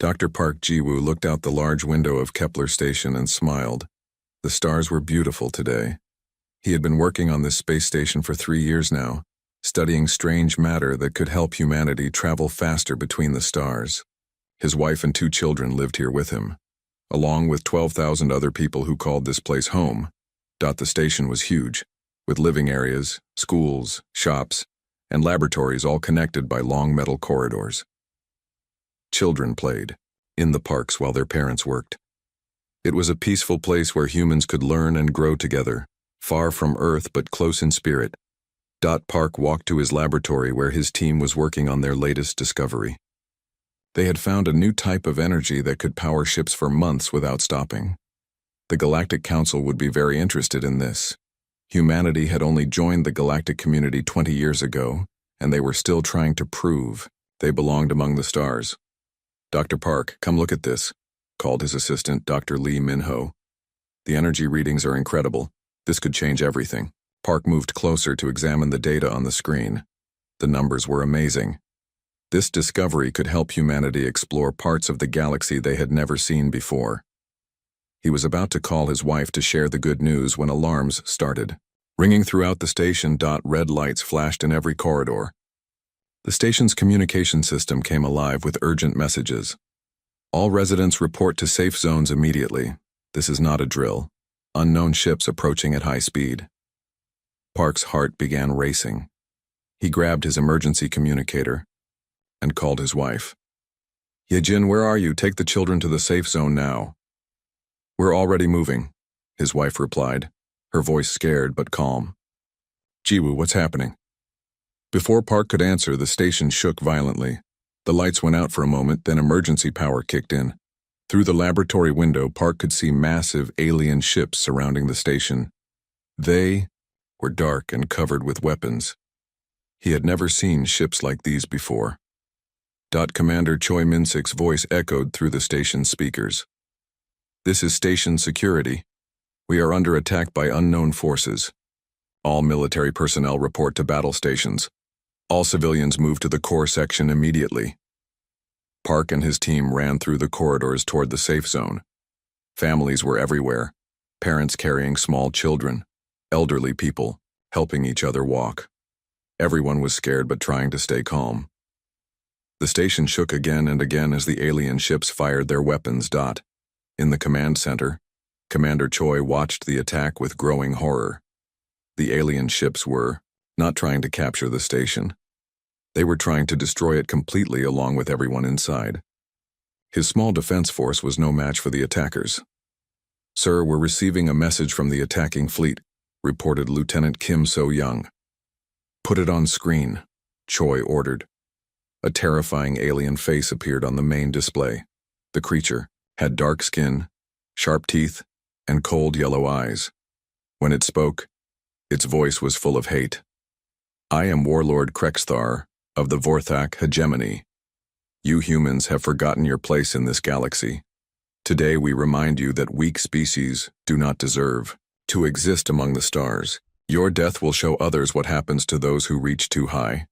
Dr. Park Ji-woo looked out the large window of Kepler Station and smiled. The stars were beautiful today. He had been working on this space station for 3 years now, studying strange matter that could help humanity travel faster between the stars. His wife and 2 children lived here with him, along with 12,000 other people who called this place home. The station was huge, with living areas, schools, shops, and laboratories all connected by long metal corridors. Children played in the parks while their parents worked. It was a peaceful place where humans could learn and grow together, far from Earth but close in spirit. Park walked to his laboratory where his team was working on their latest discovery. They had found a new type of energy that could power ships for months without stopping. The Galactic Council would be very interested in this. Humanity had only joined the galactic community 20 years ago, and they were still trying to prove they belonged among the stars. "Dr. Park, come look at this," called his assistant, Dr. Lee Min-ho. "The energy readings are incredible. This could change everything." Park moved closer to examine the data on the screen. The numbers were amazing. This discovery could help humanity explore parts of the galaxy they had never seen before. He was about to call his wife to share the good news when alarms started, ringing throughout the station. Red lights flashed in every corridor. The station's communication system came alive with urgent messages. "All residents report to safe zones immediately. This is not a drill. Unknown ships approaching at high speed." Park's heart began racing. He grabbed his emergency communicator and called his wife. "Yejin, where are you? Take the children to the safe zone now." "We're already moving," his wife replied, her voice scared but calm. "Ji-woo, what's happening?" Before Park could answer, the station shook violently. The lights went out for a moment, then emergency power kicked in. Through the laboratory window, Park could see massive alien ships surrounding the station. They were dark and covered with weapons. He had never seen ships like these before. Commander Choi Min-sik's voice echoed through the station's speakers. "This is station security. We are under attack by unknown forces. All military personnel report to battle stations. All civilians move to the core section immediately." Park and his team ran through the corridors toward the safe zone. Families were everywhere, parents carrying small children, elderly people helping each other walk. Everyone was scared but trying to stay calm. The station shook again and again as the alien ships fired their weapons. In the command center, Commander Choi watched the attack with growing horror. The alien ships were not trying to capture the station. They were trying to destroy it completely along with everyone inside. His small defense force was no match for the attackers. "Sir, we're receiving a message from the attacking fleet," reported Lieutenant Kim So-young. "Put it on screen," Choi ordered. A terrifying alien face appeared on the main display. The creature had dark skin, sharp teeth, and cold yellow eyes. When it spoke, its voice was full of hate. "I am Warlord Krexthar of the Vorthak Hegemony. You humans have forgotten your place in this galaxy. Today we remind you that weak species do not deserve to exist among the stars. Your death will show others what happens to those who reach too high."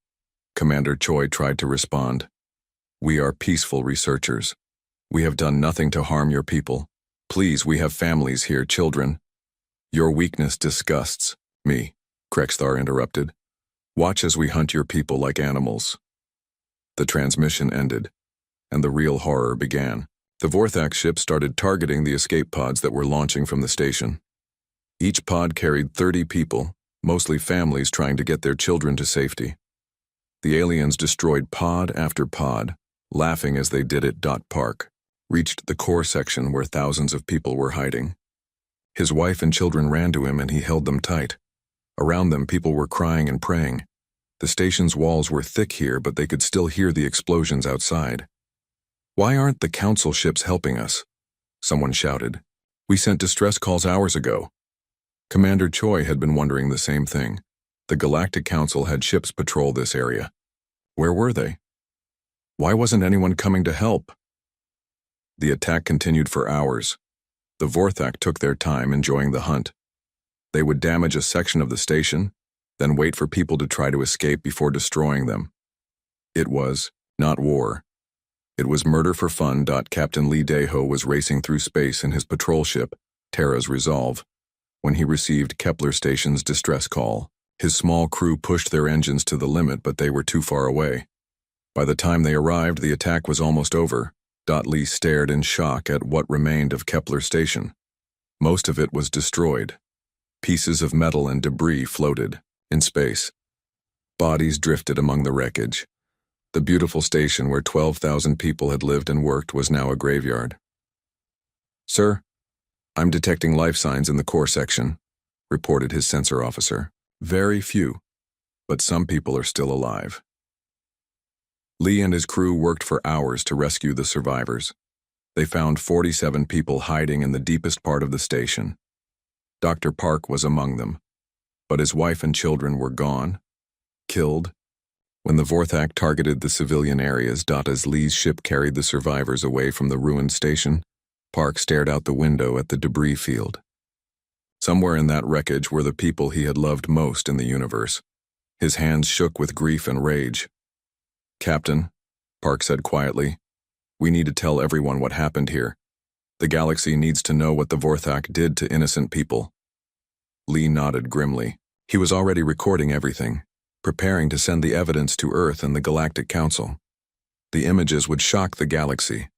Commander Choi tried to respond. "We are peaceful researchers. We have done nothing to harm your people. Please, we have families here, children." "Your weakness disgusts me," Krexthar interrupted. "Watch as we hunt your people like animals." The transmission ended, and the real horror began. The Vorthak ship started targeting the escape pods that were launching from the station. Each pod carried 30 people, mostly families trying to get their children to safety. The aliens destroyed pod after pod, laughing as they did it. Park reached the core section where thousands of people were hiding. His wife and children ran to him and he held them tight. Around them, people were crying and praying. The station's walls were thick here, but they could still hear the explosions outside. "Why aren't the council ships helping us?" someone shouted. "We sent distress calls hours ago." Commander Choi had been wondering the same thing. The Galactic Council had ships patrol this area. Where were they? Why wasn't anyone coming to help? The attack continued for hours. The Vorthak took their time enjoying the hunt. They would damage a section of the station, then wait for people to try to escape before destroying them. It was not war. It was murder for fun. Captain Lee Daeho was racing through space in his patrol ship, Terra's Resolve, when he received Kepler Station's distress call. His small crew pushed their engines to the limit, but they were too far away. By the time they arrived, the attack was almost over. Lee stared in shock at what remained of Kepler Station. Most of it was destroyed. Pieces of metal and debris floated in space. Bodies drifted among the wreckage. The beautiful station where 12,000 people had lived and worked was now a graveyard. "Sir, I'm detecting life signs in the core section," reported his sensor officer. "Very few, but some people are still alive." Lee and his crew worked for hours to rescue the survivors. They found 47 people hiding in the deepest part of the station. Dr. Park was among them, but his wife and children were gone, killed. When the Vorthak targeted the civilian areas, as Lee's ship carried the survivors away from the ruined station, Park stared out the window at the debris field. Somewhere in that wreckage were the people he had loved most in the universe. His hands shook with grief and rage. "Captain," Park said quietly, "we need to tell everyone what happened here. The galaxy needs to know what the Vorthak did to innocent people." Lee nodded grimly. He was already recording everything, preparing to send the evidence to Earth and the Galactic Council. The images would shock the galaxy,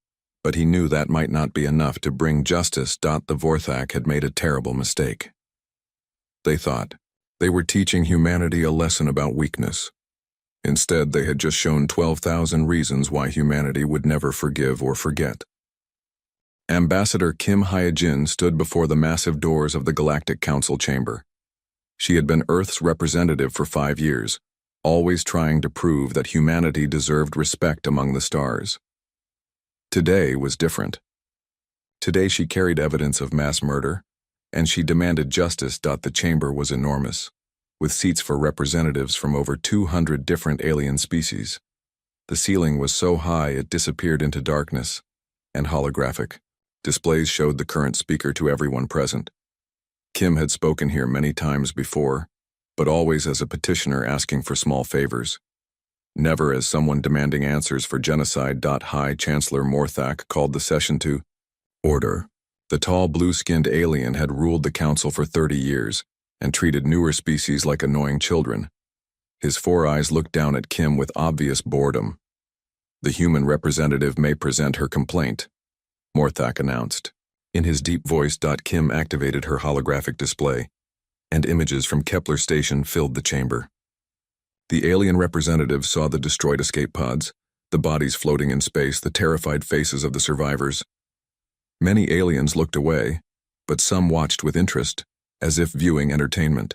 but he knew that might not be enough to bring justice. The Vorthak had made a terrible mistake. They thought they were teaching humanity a lesson about weakness. Instead, they had just shown 12,000 reasons why humanity would never forgive or forget. Ambassador Kim Hyejin stood before the massive doors of the Galactic Council chamber. She had been Earth's representative for 5 years, always trying to prove that humanity deserved respect among the stars. Today was different. Today she carried evidence of mass murder, and she demanded justice. The chamber was enormous, with seats for representatives from over 200 different alien species. The ceiling was so high it disappeared into darkness, and holographic displays showed the current speaker to everyone present. Kim had spoken here many times before, but always as a petitioner asking for small favors. Never as someone demanding answers for genocide. High Chancellor Morthak called the session to order. The tall blue-skinned alien had ruled the council for 30 years and treated newer species like annoying children. His 4 eyes looked down at Kim with obvious boredom. "The human representative may present her complaint," Morthak announced. In his deep voice. Kim activated her holographic display, and images from Kepler Station filled the chamber. The alien representative saw the destroyed escape pods, the bodies floating in space, the terrified faces of the survivors. Many aliens looked away, but some watched with interest, as if viewing entertainment.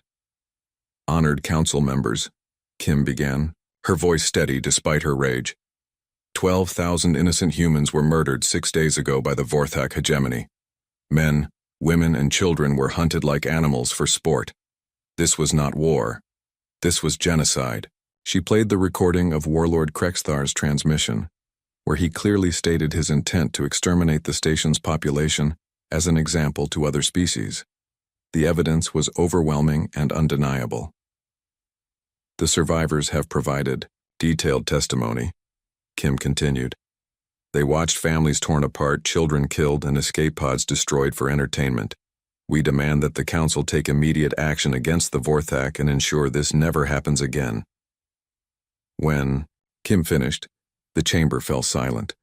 "Honored council members," Kim began, her voice steady despite her rage. 12,000 innocent humans were murdered 6 days ago by the Vorthak hegemony. Men, women, and children were hunted like animals for sport. This was not war. This was genocide. She played the recording of Warlord Krexthar's transmission, where he clearly stated his intent to exterminate the station's population as an example to other species. The evidence was overwhelming and undeniable. "The survivors have provided detailed testimony," Kim continued. "They watched families torn apart, children killed, and escape pods destroyed for entertainment. We demand that the Council take immediate action against the Vorthak and ensure this never happens again." When Kim finished, the chamber fell silent.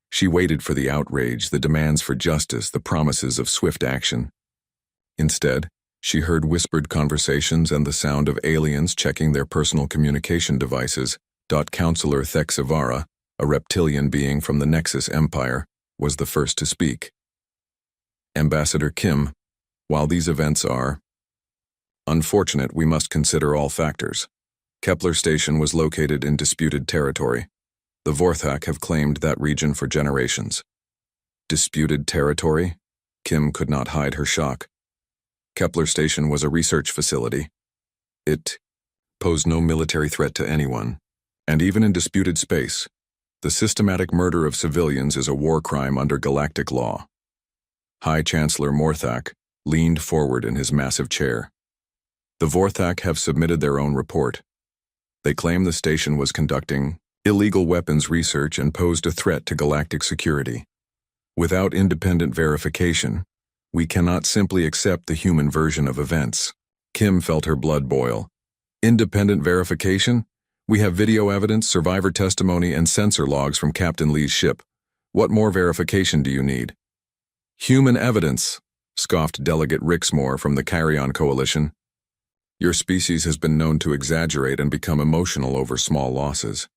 She waited for the outrage, the demands for justice, the promises of swift action. Instead, she heard whispered conversations and the sound of aliens checking their personal communication devices. Counselor Thexavara, a reptilian being from the Nexus Empire, was the first to speak. "Ambassador Kim, while these events are unfortunate, we must consider all factors. Kepler Station was located in disputed territory. The Vorthak have claimed that region for generations." Disputed territory? Kim could not hide her shock. Kepler Station was a research facility. It posed no military threat to anyone, and even in disputed space, the systematic murder of civilians is a war crime under galactic law. High Chancellor Morthak leaned forward in his massive chair. "The Vorthak have submitted their own report. They claim the station was conducting illegal weapons research and posed a threat to galactic security. Without independent verification, we cannot simply accept the human version of events. Kim felt her blood boil. Independent verification? We have video evidence, survivor testimony, and sensor logs from Captain Lee's ship. What more verification do you need? Human evidence, scoffed Delegate Rixmore from the Carrion Coalition. Your species has been known to exaggerate and become emotional over small losses.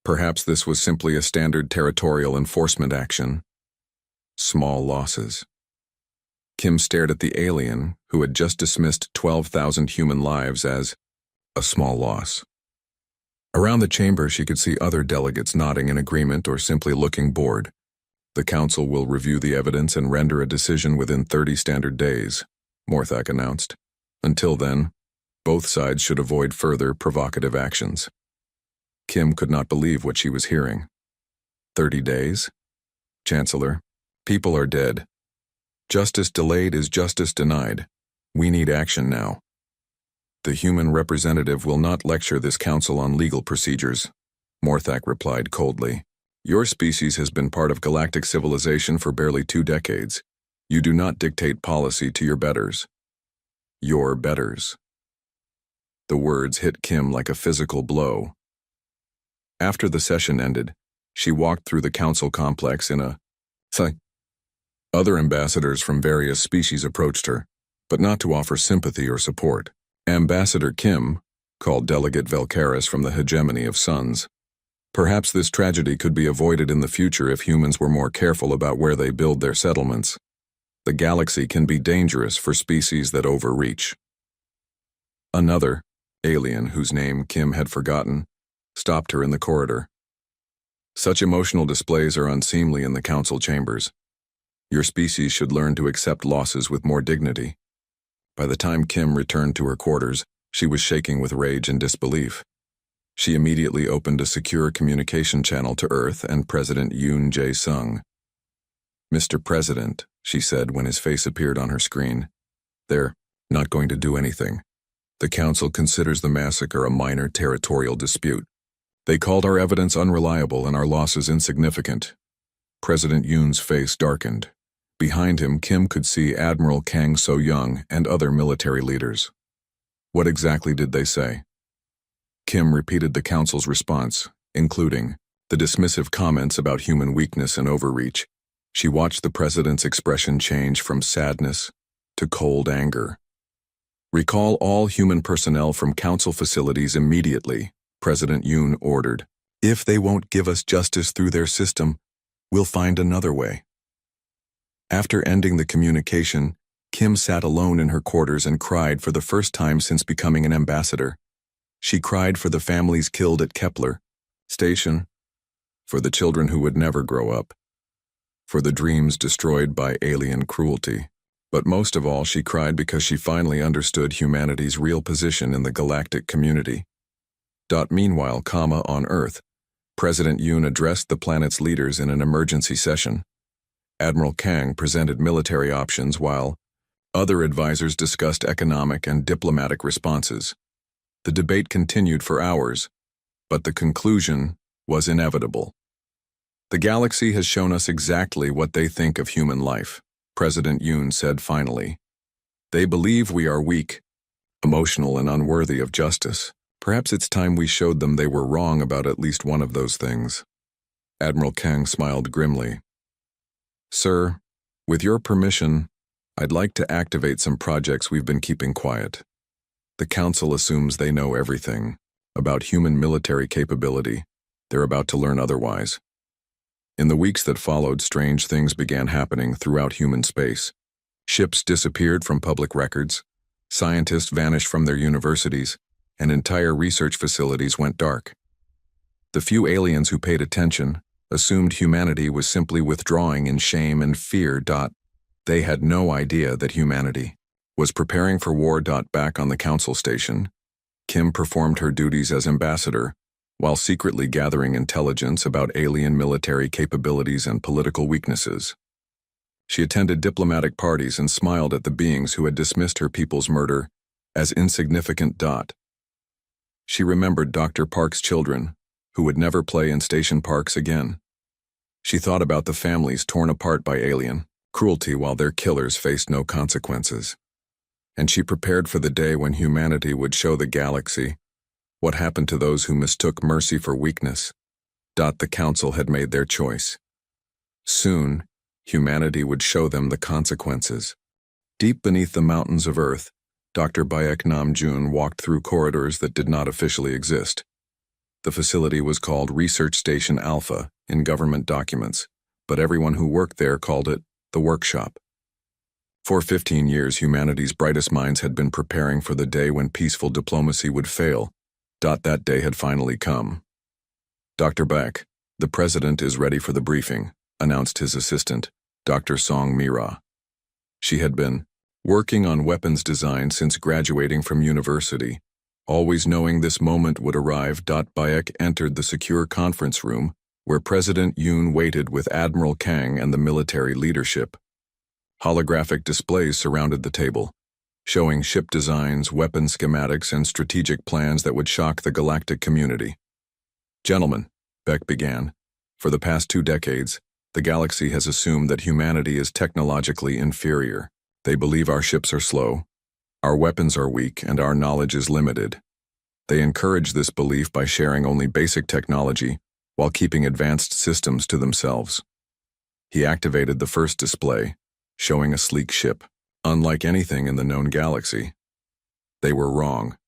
Perhaps this was simply a standard territorial enforcement action. Small losses. Kim stared at the alien, who had just dismissed 12,000 human lives as a small loss. Around the chamber, she could see other delegates nodding in agreement or simply looking bored. The council will review the evidence and render a decision within 30 standard days, Morthak announced. Until then, both sides should avoid further provocative actions. Kim could not believe what she was hearing. 30 days? Chancellor, people are dead. Justice delayed is justice denied. We need action now. The human representative will not lecture this council on legal procedures, Morthak replied coldly. Your species has been part of galactic civilization for barely 2 decades. You do not dictate policy to your betters. Your betters. The words hit Kim like a physical blow. After the session ended, she walked through the council complex in a sigh. Other ambassadors from various species approached her, but not to offer sympathy or support. Ambassador Kim called Delegate Velcaris from the hegemony of suns. Perhaps this tragedy could be avoided in the future if humans were more careful about where they build their settlements. The galaxy can be dangerous for species that overreach. Another, alien whose name Kim had forgotten, stopped her in the corridor. Such emotional displays are unseemly in the council chambers. Your species should learn to accept losses with more dignity. By the time Kim returned to her quarters, she was shaking with rage and disbelief. She immediately opened a secure communication channel to Earth and President Yoon Jae-sung. Mr. President, she said when his face appeared on her screen, they're not going to do anything. The Council considers the massacre a minor territorial dispute. They called our evidence unreliable and our losses insignificant. President Yoon's face darkened. Behind him, Kim could see Admiral Kang So-young and other military leaders. What exactly did they say? Kim repeated the Council's response, including the dismissive comments about human weakness and overreach. She watched the President's expression change from sadness to cold anger. Recall all human personnel from Council facilities immediately, President Yoon ordered. If they won't give us justice through their system, we'll find another way. After ending the communication, Kim sat alone in her quarters and cried for the first time since becoming an ambassador. She cried for the families killed at Kepler Station, for the children who would never grow up, for the dreams destroyed by alien cruelty. But most of all, she cried because she finally understood humanity's real position in the galactic community. Meanwhile, on Earth, President Yoon addressed the planet's leaders in an emergency session. Admiral Kang presented military options while other advisors discussed economic and diplomatic responses. The debate continued for hours, but the conclusion was inevitable. The galaxy has shown us exactly what they think of human life, President Yoon said finally. They believe we are weak, emotional, and unworthy of justice. Perhaps it's time we showed them they were wrong about at least one of those things. Admiral Kang smiled grimly. Sir, with your permission, I'd like to activate some projects we've been keeping quiet. The Council assumes they know everything about human military capability. They're about to learn otherwise. In the weeks that followed, strange things began happening throughout human space. Ships disappeared from public records, scientists vanished from their universities, and entire research facilities went dark. The few aliens who paid attention assumed humanity was simply withdrawing in shame and fear. They had no idea that humanity was preparing for war. Back on the Council station, Kim performed her duties as ambassador while secretly gathering intelligence about alien military capabilities and political weaknesses. She attended diplomatic parties and smiled at the beings who had dismissed her people's murder as insignificant. She remembered Dr. Park's children, who would never play in station parks again. She thought about the families torn apart by alien cruelty while their killers faced no consequences. And she prepared for the day when humanity would show the galaxy what happened to those who mistook mercy for weakness. The council had made their choice. Soon, humanity would show them the consequences. Deep beneath the mountains of Earth, Dr. Bayek Namjoon walked through corridors that did not officially exist. The facility was called Research Station Alpha in government documents, but everyone who worked there called it the workshop. For 15 years, humanity's brightest minds had been preparing for the day when peaceful diplomacy would fail. That day had finally come. Dr. Beck, the president is ready for the briefing, announced his assistant, Dr. Song Mira. She had been working on weapons design since graduating from university, always knowing this moment would arrive. Bayek entered the secure conference room where President Yoon waited with Admiral Kang and the military leadership. Holographic displays surrounded the table, showing ship designs, weapon schematics, and strategic plans that would shock the galactic community. Gentlemen, Beck began, for the past 2 decades, the galaxy has assumed that humanity is technologically inferior. They believe our ships are slow, our weapons are weak, and our knowledge is limited. They encourage this belief by sharing only basic technology while keeping advanced systems to themselves. He activated the first display, showing a sleek ship, unlike anything in the known galaxy. They were wrong.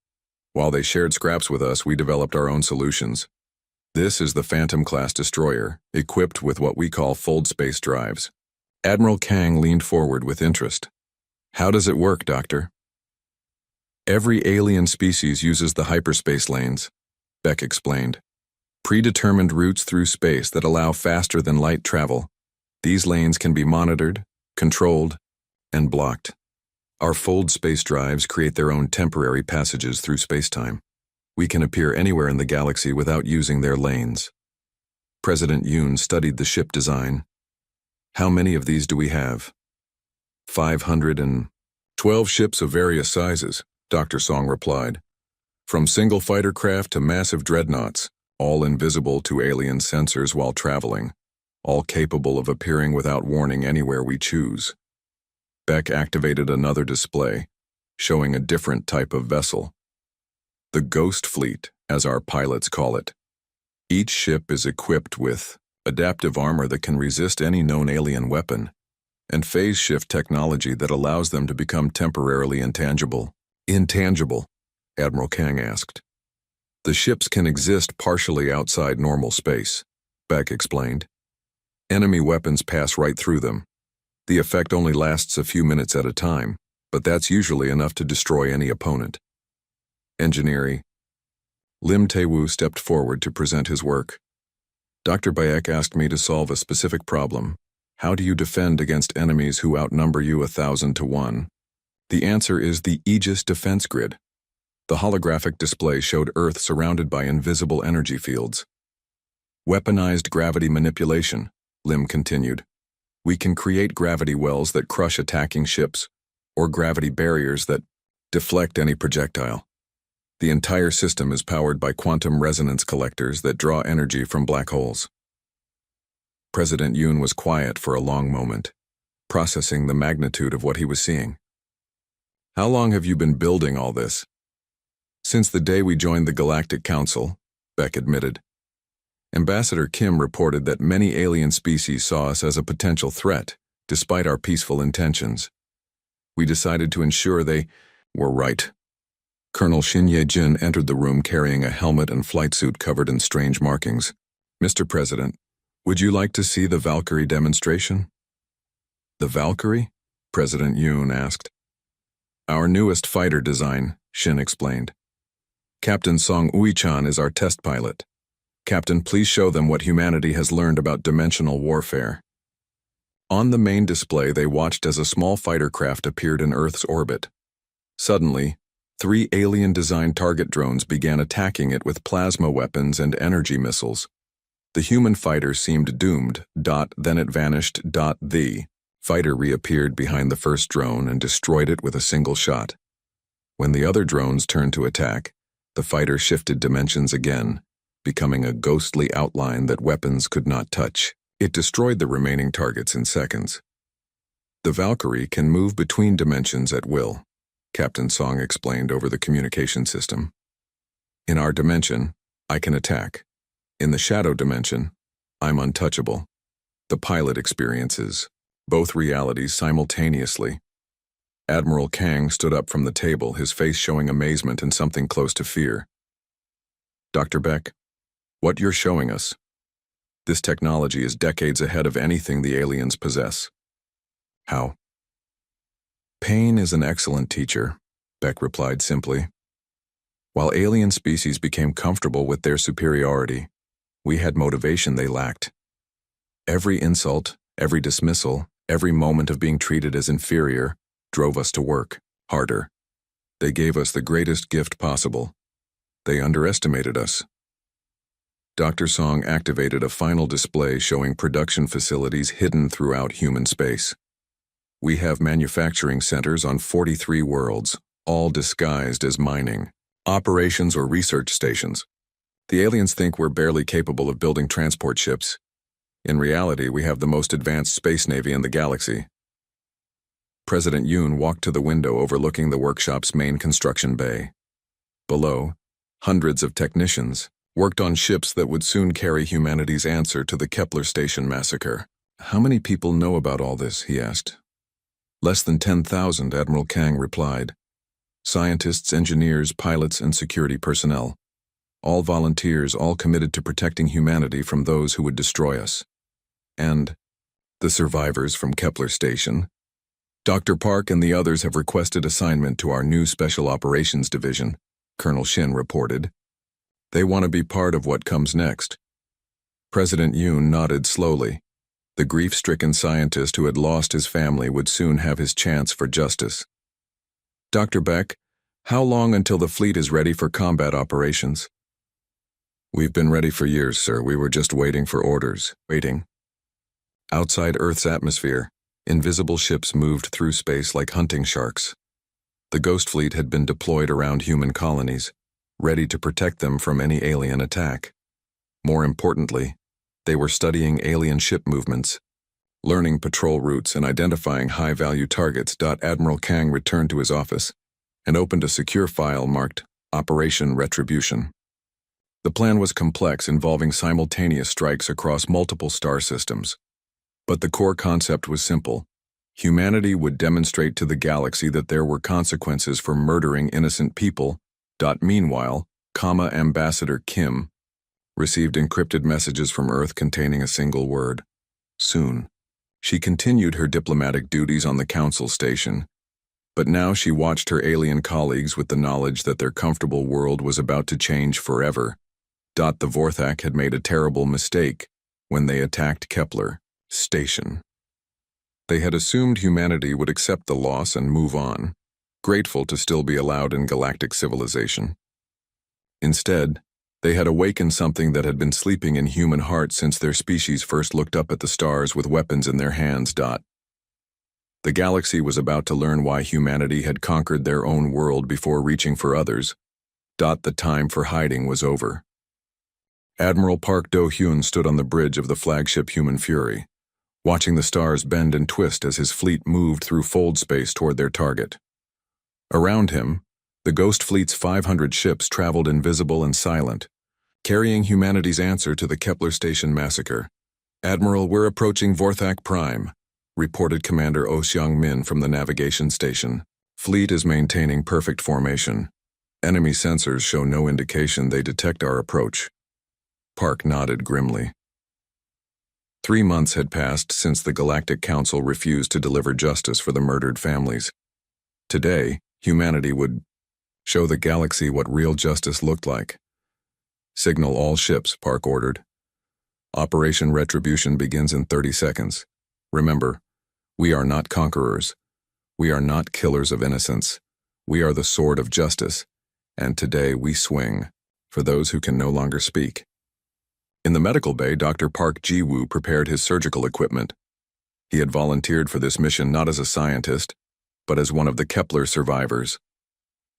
While they shared scraps with us, we developed our own solutions. This is the Phantom-class destroyer, equipped with what we call fold space drives. Admiral Kang leaned forward with interest. How does it work, Doctor? Every alien species uses the hyperspace lanes, Beck explained. Predetermined routes through space that allow faster-than-light travel. These lanes can be monitored, controlled, and blocked. Our fold space drives create their own temporary passages through spacetime. We can appear anywhere in the galaxy without using their lanes. President Yoon studied the ship design. How many of these do we have? 512 ships of various sizes, Dr. Song replied. From single fighter craft to massive dreadnoughts, all invisible to alien sensors while traveling, all capable of appearing without warning anywhere we choose. Beck activated another display, showing a different type of vessel. The Ghost Fleet, as our pilots call it. Each ship is equipped with adaptive armor that can resist any known alien weapon, and phase shift technology that allows them to become temporarily intangible. Intangible? Admiral Kang asked. The ships can exist partially outside normal space, Beck explained. Enemy weapons pass right through them. The effect only lasts a few minutes at a time, but that's usually enough to destroy any opponent. Engineering. Lim Tae-woo stepped forward to present his work. Dr. Bayek asked me to solve a specific problem. How do you defend against enemies who outnumber you 1,000 to 1? The answer is the Aegis defense grid. The holographic display showed Earth surrounded by invisible energy fields. Weaponized gravity manipulation, Lim continued. We can create gravity wells that crush attacking ships, or gravity barriers that deflect any projectile. The entire system is powered by quantum resonance collectors that draw energy from black holes. President Yoon was quiet for a long moment, processing the magnitude of what he was seeing. How long have you been building all this? Since the day we joined the Galactic Council, Beck admitted. Ambassador Kim reported that many alien species saw us as a potential threat, despite our peaceful intentions. We decided to ensure they were right. Colonel Shin Ye-jin entered the room carrying a helmet and flight suit covered in strange markings. Mr. President, would you like to see the Valkyrie demonstration? The Valkyrie? President Yoon asked. Our newest fighter design, Shin explained. Captain Song Ui-chan is our test pilot. Captain, please show them what humanity has learned about dimensional warfare. On the main display, they watched as a small fighter craft appeared in Earth's orbit. Suddenly, 3 alien-designed target drones began attacking it with plasma weapons and energy missiles. The human fighter seemed doomed. Then it vanished. The fighter reappeared behind the first drone and destroyed it with a single shot. When the other drones turned to attack, the fighter shifted dimensions again, becoming a ghostly outline that weapons could not touch. It destroyed the remaining targets in seconds. The Valkyrie can move between dimensions at will, Captain Song explained over the communication system. In our dimension, I can attack. In the shadow dimension, I'm untouchable. The pilot experiences both realities simultaneously. Admiral Kang stood up from the table, his face showing amazement and something close to fear. Dr. Beck, what you're showing us. This technology is decades ahead of anything the aliens possess. How? Pain is an excellent teacher, Beck replied simply. While alien species became comfortable with their superiority, we had motivation they lacked. Every insult, every dismissal, every moment of being treated as inferior drove us to work harder. They gave us the greatest gift possible. They underestimated us. Dr. Song activated a final display showing production facilities hidden throughout human space. We have manufacturing centers on 43 worlds, all disguised as mining, operations or research stations. The aliens think we're barely capable of building transport ships. In reality, we have the most advanced space navy in the galaxy. President Yoon walked to the window overlooking the workshop's main construction bay. Below, hundreds of technicians worked on ships that would soon carry humanity's answer to the Kepler Station massacre. How many people know about all this, he asked. Less than 10,000, Admiral Kang replied. Scientists, engineers, pilots, and security personnel. All volunteers, all committed to protecting humanity from those who would destroy us. And the survivors from Kepler Station. Dr. Park and the others have requested assignment to our new Special Operations Division, Colonel Shin reported. They want to be part of what comes next. President Yoon nodded slowly. The grief-stricken scientist who had lost his family would soon have his chance for justice. Dr. Beck, how long until the fleet is ready for combat operations? We've been ready for years, sir. We were just waiting for orders. Waiting. Outside Earth's atmosphere, invisible ships moved through space like hunting sharks. The Ghost Fleet had been deployed around human colonies, ready to protect them from any alien attack. More importantly, they were studying alien ship movements, learning patrol routes and identifying high-value targets. Admiral Kang returned to his office and opened a secure file marked Operation Retribution. The plan was complex, involving simultaneous strikes across multiple star systems. But the core concept was simple. Humanity would demonstrate to the galaxy that there were consequences for murdering innocent people. Meanwhile, Ambassador Kim received encrypted messages from Earth containing a single word: soon. She continued her diplomatic duties on the Council Station, but now she watched her alien colleagues with the knowledge that their comfortable world was about to change forever. The Vorthak had made a terrible mistake when they attacked Kepler Station. They had assumed humanity would accept the loss and move on, grateful to still be allowed in galactic civilization. Instead, they had awakened something that had been sleeping in human hearts since their species first looked up at the stars with weapons in their hands. The galaxy was about to learn why humanity had conquered their own world before reaching for others. The time for hiding was over. Admiral Park Do-hyun stood on the bridge of the flagship Human Fury, watching the stars bend and twist as his fleet moved through fold space toward their target. Around him, the Ghost Fleet's 500 ships traveled invisible and silent, carrying humanity's answer to the Kepler Station massacre. Admiral, we're approaching Vorthak Prime, reported Commander Oh Seong-min from the navigation station. Fleet is maintaining perfect formation. Enemy sensors show no indication they detect our approach. Park nodded grimly. 3 months had passed since the Galactic Council refused to deliver justice for the murdered families. Today, humanity would show the galaxy what real justice looked like. Signal all ships, Park ordered. Operation Retribution begins in 30 seconds. Remember, we are not conquerors. We are not killers of innocence. We are the sword of justice, and today we swing for those who can no longer speak. In the medical bay, Dr. Park Ji-woo prepared his surgical equipment. He had volunteered for this mission not as a scientist, but as one of the Kepler survivors.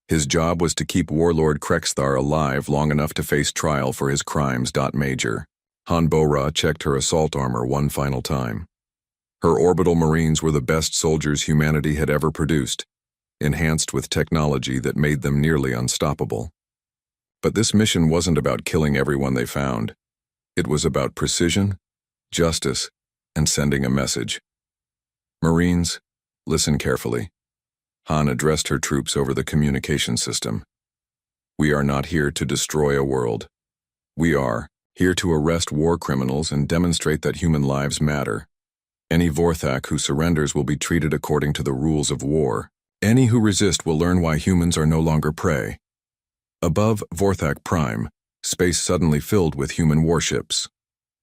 His job was to keep Warlord Krexthar alive long enough to face trial for his crimes. Major Han Bo-Ra checked her assault armor one final time. Her orbital marines were the best soldiers humanity had ever produced, enhanced with technology that made them nearly unstoppable. But this mission wasn't about killing everyone they found. It was about precision, justice, and sending a message. Marines, listen carefully. Han addressed her troops over the communication system. We are not here to destroy a world. We are here to arrest war criminals and demonstrate that human lives matter. Any Vorthak who surrenders will be treated according to the rules of war. Any who resist will learn why humans are no longer prey. Above Vorthak Prime, space suddenly filled with human warships.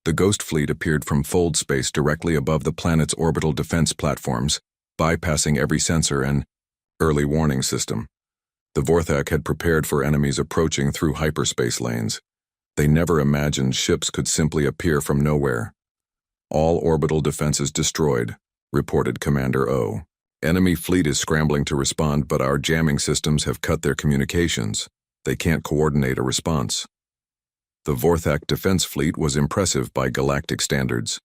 The Ghost Fleet appeared from fold space directly above the planet's orbital defense platforms, bypassing every sensor and early warning system. The Vorthak had prepared for enemies approaching through hyperspace lanes. They never imagined ships could simply appear from nowhere. All orbital defenses destroyed, reported Commander O. Enemy fleet is scrambling to respond, but our jamming systems have cut their communications. They can't coordinate a response. The Vorthak defense fleet was impressive by galactic standards.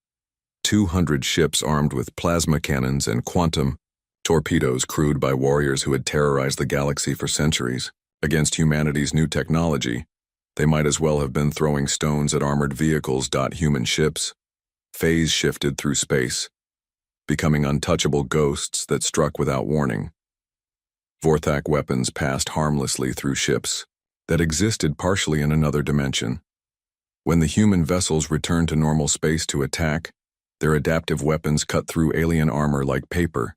200 ships armed with plasma cannons and quantum torpedoes crewed by warriors who had terrorized the galaxy for centuries. Against humanity's new technology, they might as well have been throwing stones at armored vehicles. Human ships phase shifted through space, becoming untouchable ghosts that struck without warning. Vorthak weapons passed harmlessly through ships that existed partially in another dimension. When the human vessels returned to normal space to attack, their adaptive weapons cut through alien armor like paper.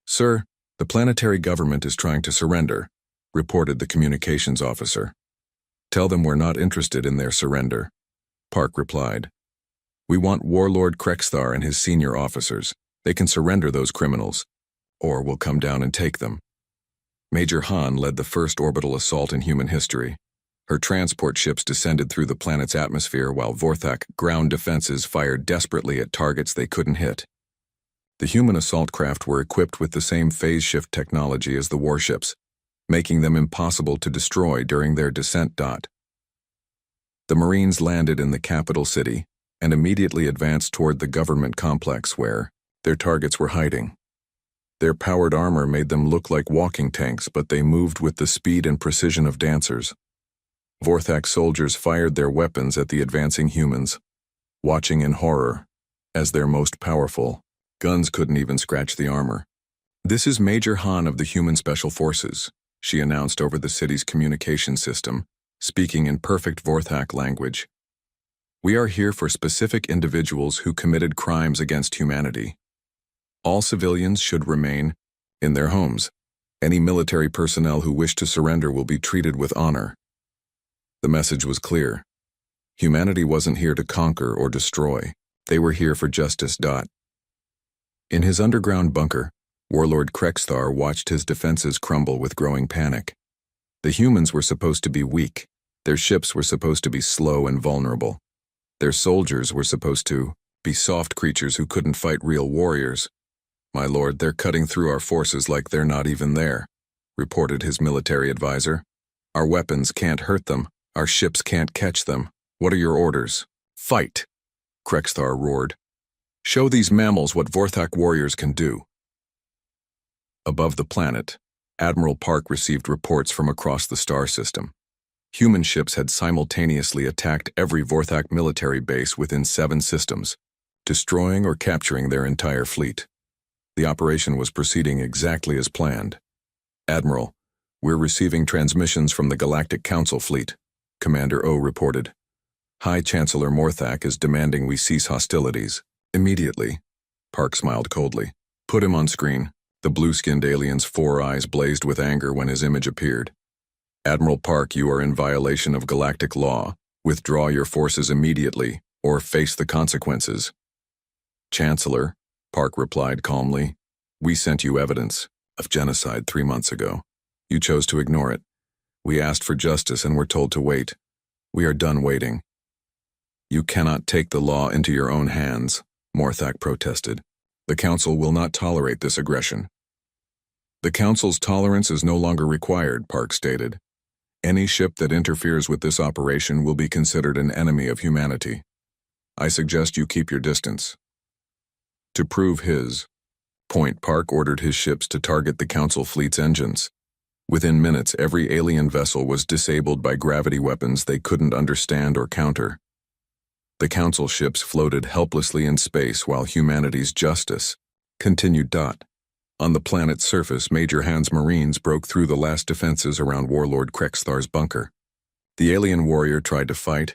Sir, the planetary government is trying to surrender, reported the communications officer. Tell them we're not interested in their surrender, Park replied. We want Warlord Krexthar and his senior officers. They can surrender those criminals, or we'll come down and take them. Major Han led the first orbital assault in human history. Her transport ships descended through the planet's atmosphere while Vorthak ground defenses fired desperately at targets they couldn't hit. The human assault craft were equipped with the same phase shift technology as the warships, making them impossible to destroy during their descent. The Marines landed in the capital city and immediately advanced toward the government complex where their targets were hiding. Their powered armor made them look like walking tanks, but they moved with the speed and precision of dancers. Vorthak soldiers fired their weapons at the advancing humans, watching in horror as their most powerful guns couldn't even scratch the armor. This is Major Han of the Human Special Forces, she announced over the city's communication system, speaking in perfect Vorthak language. We are here for specific individuals who committed crimes against humanity. All civilians should remain in their homes. Any military personnel who wish to surrender will be treated with honor. The message was clear. Humanity wasn't here to conquer or destroy. They were here for justice. In his underground bunker, Warlord Krexthar watched his defenses crumble with growing panic. The humans were supposed to be weak. Their ships were supposed to be slow and vulnerable. Their soldiers were supposed to be soft creatures who couldn't fight real warriors. My lord, they're cutting through our forces like they're not even there, reported his military advisor. Our weapons can't hurt them. Our ships can't catch them. What are your orders? Fight, Krexthar roared. Show these mammals what Vorthak warriors can do. Above the planet, Admiral Park received reports from across the star system. Human ships had simultaneously attacked every Vorthak military base within 7 systems, destroying or capturing their entire fleet. The operation was proceeding exactly as planned. Admiral, we're receiving transmissions from the Galactic Council fleet, Commander O reported. High Chancellor Morthak is demanding we cease hostilities. Immediately, Park smiled coldly. Put him on screen. The blue-skinned alien's 4 eyes blazed with anger when his image appeared. Admiral Park, you are in violation of galactic law. Withdraw your forces immediately, or face the consequences. Chancellor, Park replied calmly, we sent you evidence of genocide 3 months ago. You chose to ignore it. We asked for justice and were told to wait. We are done waiting. You cannot take the law into your own hands, Morthak protested. The Council will not tolerate this aggression. The Council's tolerance is no longer required, Park stated. Any ship that interferes with this operation will be considered an enemy of humanity. I suggest you keep your distance. To prove his point, Park ordered his ships to target the Council fleet's engines. Within minutes, every alien vessel was disabled by gravity weapons they couldn't understand or counter. The Council ships floated helplessly in space while humanity's justice continued. On the planet's surface, Major Han's Marines broke through the last defenses around Warlord Krexthar's bunker. The alien warrior tried to fight,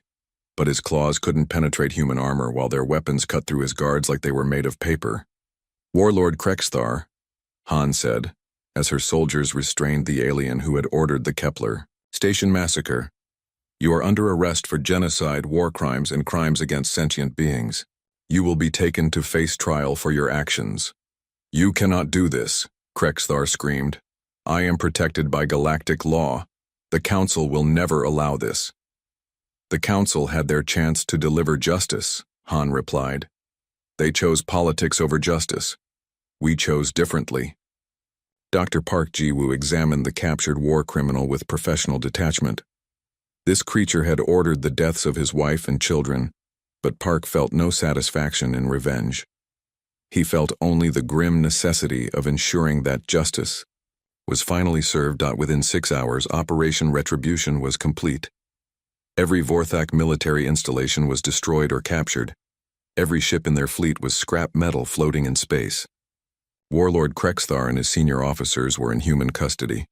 but his claws couldn't penetrate human armor while their weapons cut through his guards like they were made of paper. Warlord Krexthar, Han said, as her soldiers restrained the alien who had ordered the Kepler Station massacre. You are under arrest for genocide, war crimes, and crimes against sentient beings. You will be taken to face trial for your actions. You cannot do this, Krexthar screamed. I am protected by galactic law. The Council will never allow this. The Council had their chance to deliver justice, Han replied. They chose politics over justice. We chose differently. Dr. Park Ji-woo examined the captured war criminal with professional detachment. This creature had ordered the deaths of his wife and children, but Park felt no satisfaction in revenge. He felt only the grim necessity of ensuring that justice was finally served. Within 6 hours, Operation Retribution was complete. Every Vorthak military installation was destroyed or captured. Every ship in their fleet was scrap metal floating in space. Warlord Krexthar and his senior officers were in human custody,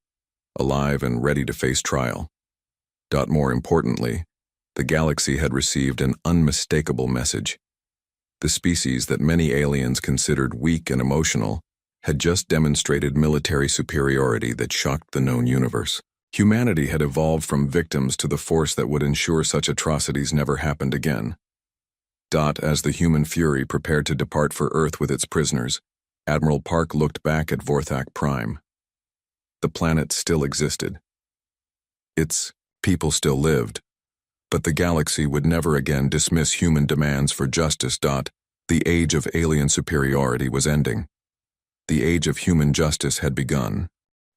alive and ready to face trial. More importantly, the galaxy had received an unmistakable message. The species that many aliens considered weak and emotional had just demonstrated military superiority that shocked the known universe. Humanity had evolved from victims to the force that would ensure such atrocities never happened again. As the human fury prepared to depart for Earth with its prisoners, Admiral Park looked back at Vorthak Prime. The planet still existed. Its people still lived, but the galaxy would never again dismiss human demands for justice. The age of alien superiority was ending. The age of human justice had begun.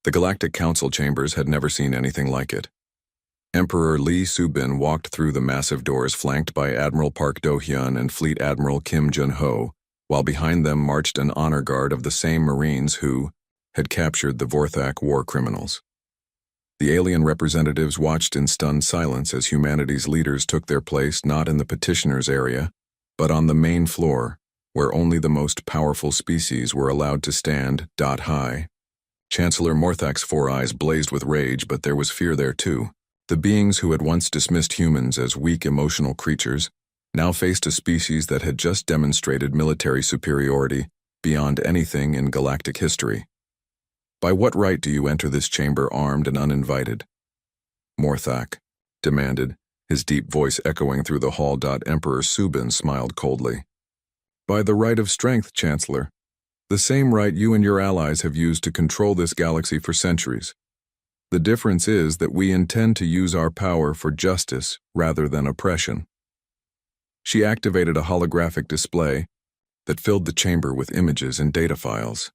The Galactic Council chambers had never seen anything like it. Emperor Lee Subin walked through the massive doors flanked by Admiral Park Do-hyun and Fleet Admiral Kim Jun-ho, while behind them marched an honor guard of the same Marines who had captured the Vorthak war criminals. The alien representatives watched in stunned silence as humanity's leaders took their place not in the petitioners' area, but on the main floor, where only the most powerful species were allowed to stand. High. Chancellor Morthak's 4 eyes blazed with rage, but there was fear there too. The beings who had once dismissed humans as weak emotional creatures now faced a species that had just demonstrated military superiority beyond anything in galactic history. By what right do you enter this chamber armed and uninvited? Morthak demanded, his deep voice echoing through the hall. Emperor Subin smiled coldly. By the right of strength, Chancellor. The same right you and your allies have used to control this galaxy for centuries. The difference is that we intend to use our power for justice rather than oppression. She activated a holographic display that filled the chamber with images and data files.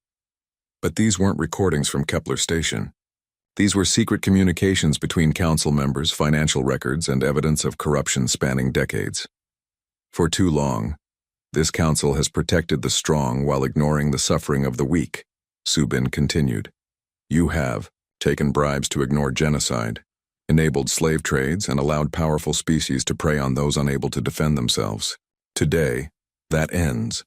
But these weren't recordings from Kepler Station. These were secret communications between council members, financial records, and evidence of corruption spanning decades. For too long, this council has protected the strong while ignoring the suffering of the weak, Subin continued. You have taken bribes to ignore genocide, enabled slave trades, and allowed powerful species to prey on those unable to defend themselves. Today, that ends.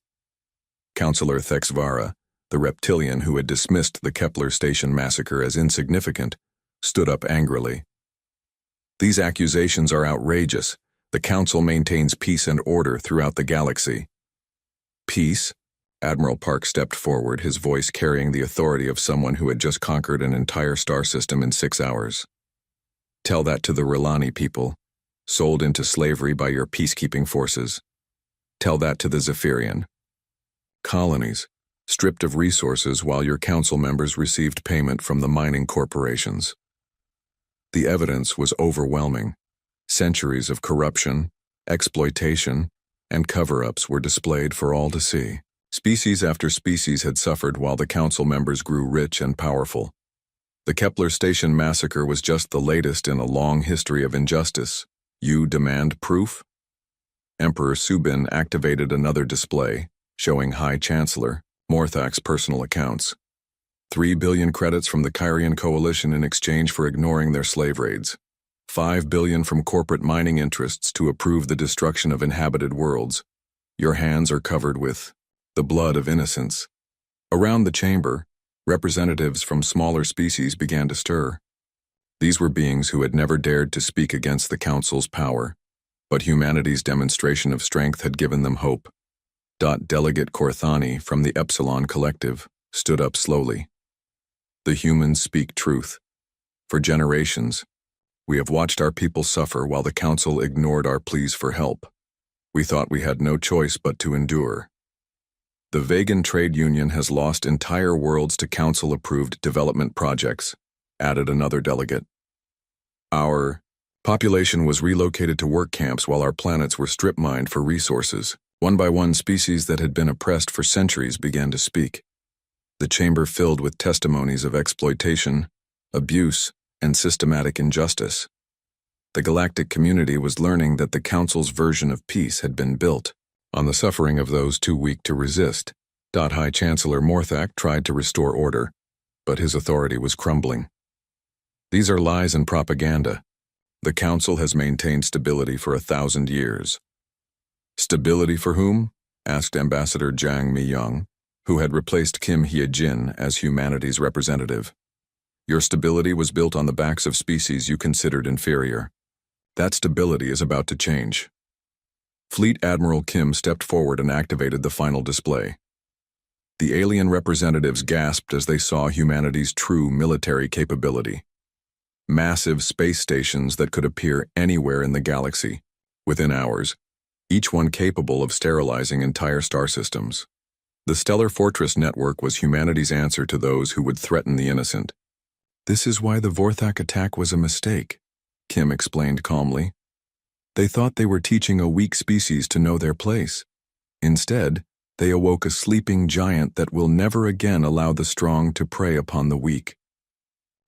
Councillor Thexvara, the reptilian who had dismissed the Kepler Station massacre as insignificant, stood up angrily. These accusations are outrageous. The Council maintains peace and order throughout the galaxy. Peace? Admiral Park stepped forward, his voice carrying the authority of someone who had just conquered an entire star system in 6 hours. Tell that to the Rilani people, sold into slavery by your peacekeeping forces. Tell that to the Zephyrian colonies, stripped of resources while your council members received payment from the mining corporations. The evidence was overwhelming. Centuries of corruption, exploitation, and cover-ups were displayed for all to see. Species after species had suffered while the council members grew rich and powerful. The Kepler Station massacre was just the latest in a long history of injustice. You demand proof? Emperor Subin activated another display, showing High Chancellor Morthak's personal accounts. 3 billion credits from the Kyrian coalition in exchange for ignoring their slave raids. 5 billion from corporate mining interests to approve the destruction of inhabited worlds. Your hands are covered with the blood of innocents. Around the chamber, representatives from smaller species began to stir. These were beings who had never dared to speak against the Council's power, but humanity's demonstration of strength had given them hope. Delegate Korthani from the Epsilon Collective stood up slowly. The humans speak truth. For generations, we have watched our people suffer while the Council ignored our pleas for help. We thought we had no choice but to endure. The Vegan Trade Union has lost entire worlds to Council-approved development projects, added another delegate. Our population was relocated to work camps while our planets were strip-mined for resources. One by one, species that had been oppressed for centuries began to speak. The chamber filled with testimonies of exploitation, abuse, and systematic injustice. The galactic community was learning that the Council's version of peace had been built on the suffering of those too weak to resist. High Chancellor Morthak tried to restore order, but his authority was crumbling. These are lies and propaganda. The Council has maintained stability for 1,000 years. Stability for whom? Asked Ambassador Jang Mi-young, who had replaced Kim Hye-jin as humanity's representative. Your stability was built on the backs of species you considered inferior. That stability is about to change. Fleet Admiral Kim stepped forward and activated the final display. The alien representatives gasped as they saw humanity's true military capability. Massive space stations that could appear anywhere in the galaxy, within hours, each one capable of sterilizing entire star systems. The Stellar Fortress network was humanity's answer to those who would threaten the innocent. This is why the Vorthak attack was a mistake, Kim explained calmly. They thought they were teaching a weak species to know their place. Instead, they awoke a sleeping giant that will never again allow the strong to prey upon the weak.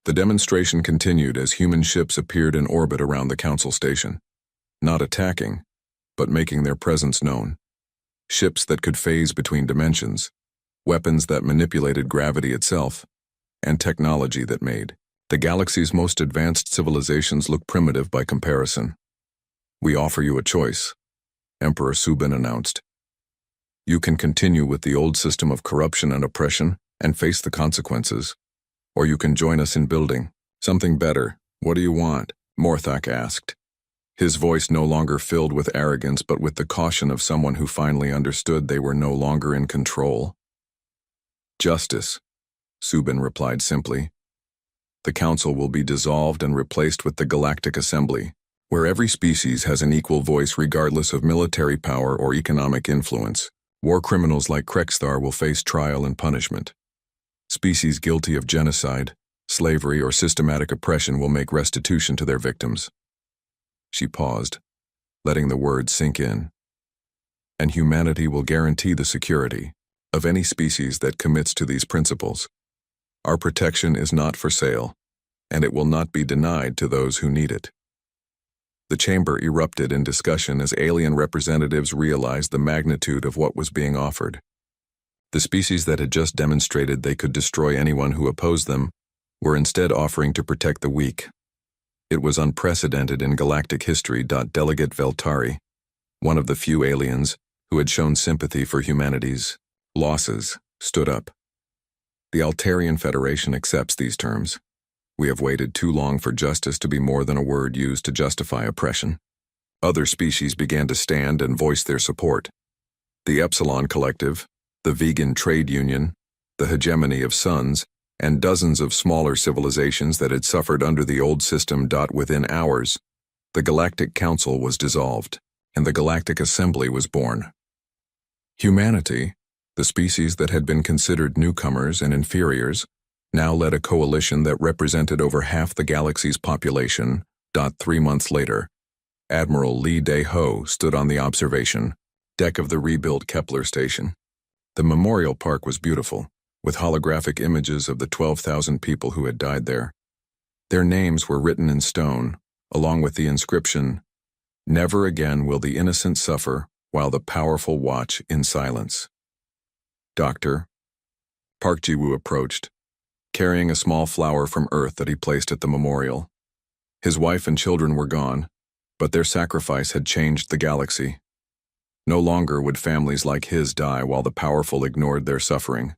The demonstration continued as human ships appeared in orbit around the Council station, not attacking, but making their presence known. Ships that could phase between dimensions, weapons that manipulated gravity itself, and technology that made the galaxy's most advanced civilizations look primitive by comparison. We offer you a choice, Emperor Subin announced. You can continue with the old system of corruption and oppression and face the consequences, or you can join us in building something better. What do you want? Morthak asked. His voice no longer filled with arrogance but with the caution of someone who finally understood they were no longer in control. Justice, Subin replied simply. The Council will be dissolved and replaced with the Galactic Assembly, where every species has an equal voice regardless of military power or economic influence. War criminals like Krexthar will face trial and punishment. Species guilty of genocide, slavery, or systematic oppression will make restitution to their victims. She paused, letting the words sink in. And humanity will guarantee the security of any species that commits to these principles. Our protection is not for sale, and it will not be denied to those who need it. The chamber erupted in discussion as alien representatives realized the magnitude of what was being offered. The species that had just demonstrated they could destroy anyone who opposed them were instead offering to protect the weak. It was unprecedented in galactic history. Delegate Veltari, one of the few aliens who had shown sympathy for humanity's losses, stood up. The Altarian Federation accepts these terms. We have waited too long for justice to be more than a word used to justify oppression. Other species began to stand and voice their support. The Epsilon Collective, the Vegan Trade Union, the hegemony of suns, and dozens of smaller civilizations that had suffered under the old system. Within hours, the Galactic Council was dissolved, and the Galactic Assembly was born. Humanity, the species that had been considered newcomers and inferiors, now led a coalition that represented over half the galaxy's population. 3 months later, Admiral Lee Dae-ho stood on the observation deck of the rebuilt Kepler station. The memorial park was beautiful, with holographic images of the 12,000 people who had died there. Their names were written in stone, along with the inscription, "Never again will the innocent suffer, while the powerful watch in silence." Doctor, Park Ji-woo approached, carrying a small flower from Earth that he placed at the memorial. His wife and children were gone, but their sacrifice had changed the galaxy. No longer would families like his die while the powerful ignored their suffering.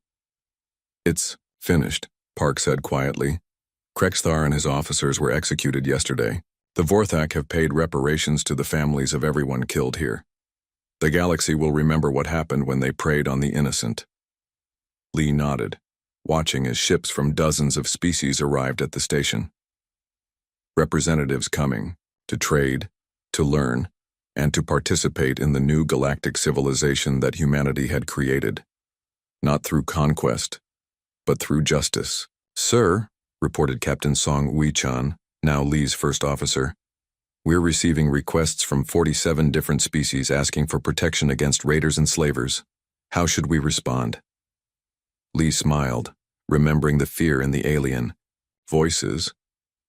"It's finished," Park said quietly. Krexthar and his officers were executed yesterday. The Vorthak have paid reparations to the families of everyone killed here. The galaxy will remember what happened when they preyed on the innocent. Lee nodded, watching as ships from dozens of species arrived at the station. Representatives coming to trade, to learn, and to participate in the new galactic civilization that humanity had created. Not through conquest, but through justice. "Sir," reported Captain Song Wei-chan, now Lee's first officer, "we're receiving requests from 47 different species asking for protection against raiders and slavers. How should we respond?" Lee smiled, remembering the fear in the alien voices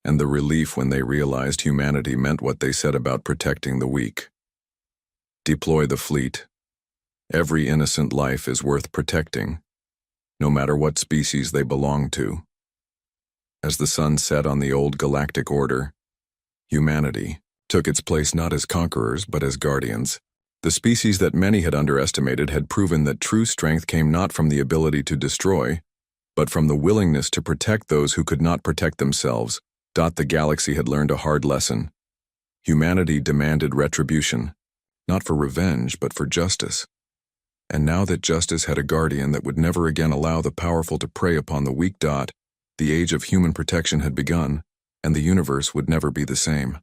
and the relief when they realized humanity meant what they said about protecting the weak. "Deploy the fleet. Every innocent life is worth protecting, no matter what species they belong to." As the sun set on the old galactic order, humanity took its place not as conquerors but as guardians. The species that many had underestimated had proven that true strength came not from the ability to destroy, but from the willingness to protect those who could not protect themselves. The galaxy had learned a hard lesson. Humanity demanded retribution, not for revenge but for justice. And now that justice had a guardian that would never again allow the powerful to prey upon the weak, the age of human protection had begun, and the universe would never be the same.